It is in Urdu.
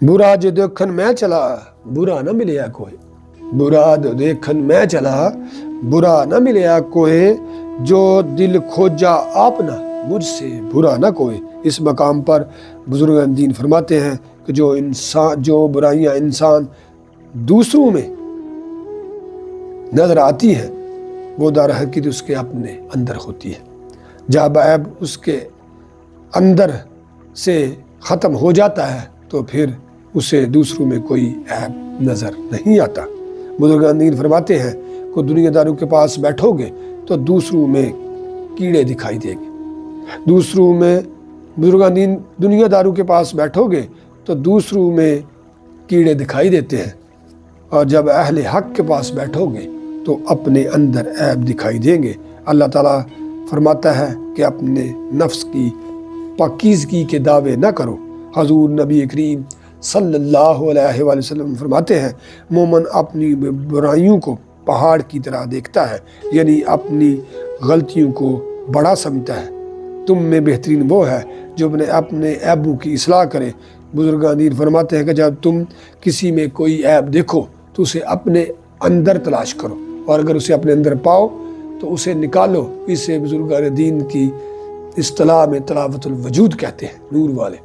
برا جو دیکھن میں چلا برا نہ ملیا کوئی، برا جو دیکھن میں چلا برا نہ ملیا کوئی، جو دل کھوجا آپ نہ مجھ سے برا نہ کوئی۔ اس مقام پر بزرگان دین فرماتے ہیں کہ جو برائیاں انسان دوسروں میں نظر آتی ہیں وہ در حقیقت اس کے اپنے اندر ہوتی ہے۔ جب عیب اس کے اندر سے ختم ہو جاتا ہے تو پھر اسے دوسروں میں کوئی عیب نظر نہیں آتا۔ بزرگان دین فرماتے ہیں کہ دنیا داروں کے پاس بیٹھو گے تو دوسروں میں کیڑے دکھائی دیں گے، بزرگان دین دنیا داروں کے پاس بیٹھو گے تو دوسروں میں کیڑے دکھائی دیتے ہیں، اور جب اہل حق کے پاس بیٹھو گے تو اپنے اندر عیب دکھائی دیں گے۔ اللہ تعالیٰ فرماتا ہے کہ اپنے نفس کی پاکیزگی کے دعوے نہ کرو۔ حضور نبی کریم صلی اللہ علیہ وآلہ وسلم فرماتے ہیں مومن اپنی برائیوں کو پہاڑ کی طرح دیکھتا ہے، یعنی اپنی غلطیوں کو بڑا سمجھتا ہے۔ تم میں بہترین وہ ہے جو اپنے عیبوں کی اصلاح کرے۔ بزرگان دین فرماتے ہیں کہ جب تم کسی میں کوئی عیب دیکھو تو اسے اپنے اندر تلاش کرو، اور اگر اسے اپنے اندر پاؤ تو اسے نکالو۔ اسے بزرگان دین کی اصطلاح میں تلاوت الوجود کہتے ہیں، نور والے۔